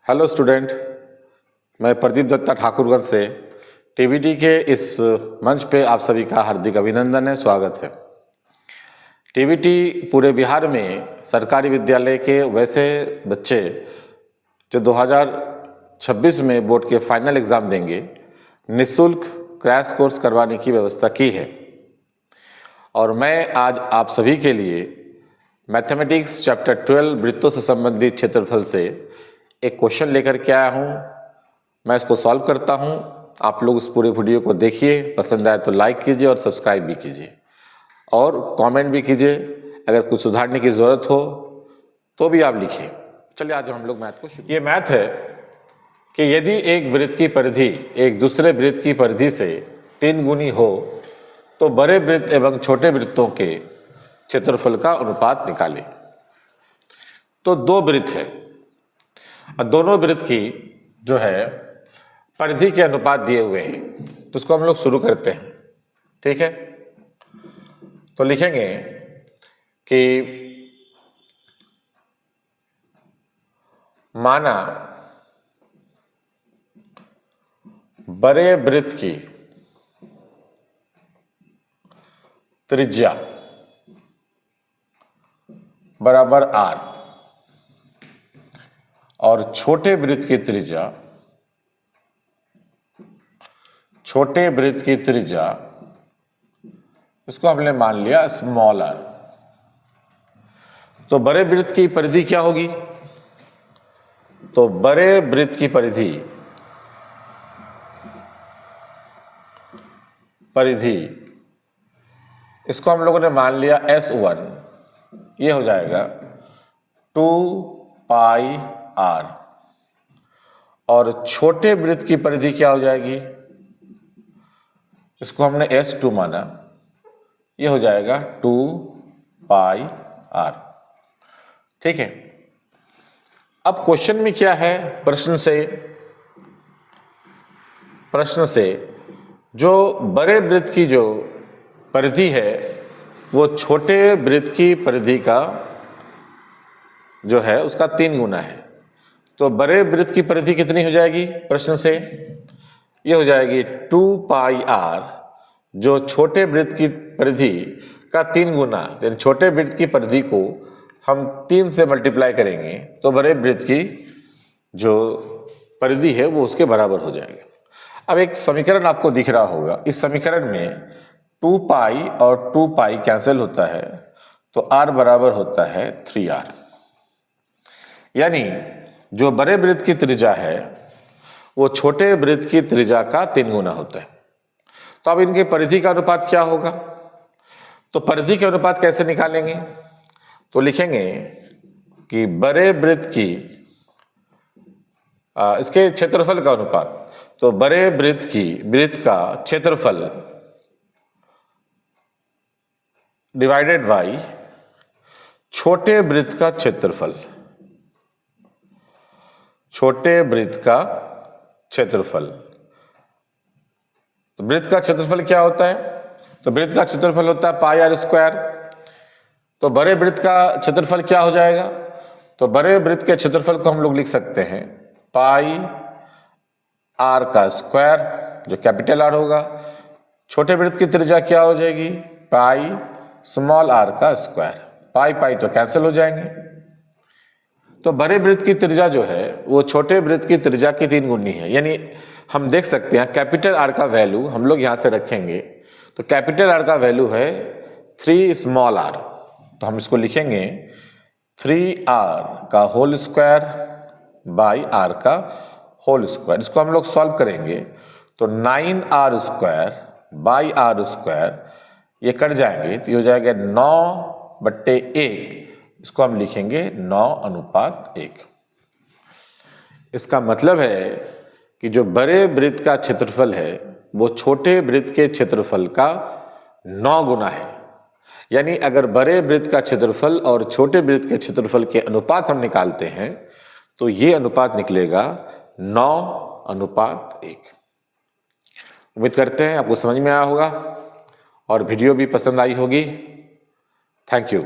Hello student, मैं प्रदीप दत्ता ठाकुरगंज से TVT के इस मंच पे आप सभी का हार्दिक अभिनंदन है, स्वागत है। टीवीटी पूरे बिहार में सरकारी विद्यालय के वैसे बच्चे जो 2026 में बोर्ड के फाइनल एग्ज़ाम देंगे, निःशुल्क क्रैश कोर्स करवाने की व्यवस्था की है। और मैं आज आप सभी के लिए मैथमेटिक्स चैप्टर 12 वृत्तों से संबंधित क्षेत्रफल से एक क्वेश्चन लेकर के आया हूँ। मैं इसको सॉल्व करता हूँ। आप लोग इस पूरे वीडियो को देखिए, पसंद आए तो लाइक कीजिए और सब्सक्राइब भी कीजिए और कमेंट भी कीजिए। अगर कुछ सुधारने की ज़रूरत हो तो भी आप लिखिए। चलिए आज हम लोग मैथ को शुरू। ये मैथ है कि यदि एक वृत्त की परिधि एक दूसरे वृत्त की परिधि से 3 गुनी हो तो बड़े वृत्त एवं छोटे वृत्तों के क्षेत्रफल का अनुपात निकालें। तो दो वृत्त है और दोनों वृत्त की जो है परिधि के अनुपात दिए हुए हैं, तो उसको हम लोग शुरू करते हैं। ठीक है, तो लिखेंगे कि माना बड़े वृत्त की त्रिज्या बराबर r और छोटे वृत्त की त्रिज्या इसको हमने मान लिया स्मॉल r। तो बड़े वृत्त की परिधि क्या होगी? तो बड़े वृत्त की परिधि इसको हम लोगों ने मान लिया S1, ये हो जाएगा 2πr। और छोटे वृत्त की परिधि क्या हो जाएगी? इसको हमने S2 माना, ये हो जाएगा 2πr। ठीक है, अब क्वेश्चन में क्या है? प्रश्न से जो बड़े वृत्त की जो परिधि है वो छोटे वृत्त की परिधि का जो है उसका 3 गुना है। तो बड़े वृत्त की परिधि कितनी हो जाएगी? प्रश्न से ये हो जाएगी 2πr, जो छोटे वृत्त की परिधि का 3 गुना। यानी छोटे वृत्त की परिधि को हम 3 से मल्टीप्लाई करेंगे तो बड़े वृत्त की जो परिधि है वो उसके बराबर हो जाएगा। अब एक समीकरण आपको दिख रहा होगा, इस समीकरण में 2π और 2π कैंसिल होता है तो r बराबर होता है 3r। यानी जो बड़े वृत्त की त्रिज्या है वो छोटे वृत्त की त्रिज्या का 3 गुना होता है। तो अब इनके परिधि का अनुपात क्या होगा? तो परिधि के अनुपात कैसे निकालेंगे? तो लिखेंगे कि बड़े वृत्त की इसके क्षेत्रफल का अनुपात। तो बड़े वृत्त का क्षेत्रफल डिवाइडेड बाई छोटे वृत्त का क्षेत्रफल। छोटे वृत्त का क्षेत्रफल, तो वृत्त का क्षेत्रफल क्या होता है? तो वृत्त का क्षेत्रफल होता है πr²। तो बड़े वृत्त का क्षेत्रफल क्या हो जाएगा? तो बड़े वृत्त के क्षेत्रफल को हम लोग लिख सकते हैं πr², जो कैपिटल R होगा। छोटे वृत्त की त्रिज्या क्या हो जाएगी? πr²। पाई तो कैंसिल हो जाएंगे। तो बड़े वृत्त की त्रिज्या जो है वो छोटे वृत्त की त्रिज्या की 3 गुनी है। यानी हम देख सकते हैं कैपिटल R का वैल्यू हम लोग यहां से रखेंगे, तो कैपिटल R का वैल्यू है 3 स्मॉल r। तो हम इसको लिखेंगे 3r का होल स्क्वायर बाई r का होल स्क्वायर। इसको हम लोग सॉल्व करेंगे तो 9r² बाई r², ये कट जाएंगे तो ये हो जाएगा 9/1। इसको हम लिखेंगे 9:1। इसका मतलब है कि जो बड़े वृत्त का क्षेत्रफल है वो छोटे वृत्त के क्षेत्रफल का 9 गुना है। यानी अगर बड़े वृत्त का क्षेत्रफल और छोटे वृत्त के क्षेत्रफल के अनुपात हम निकालते हैं तो ये अनुपात निकलेगा 9:1। उम्मीद करते हैं आपको समझ में आया होगा और वीडियो भी पसंद आई होगी। Thank you.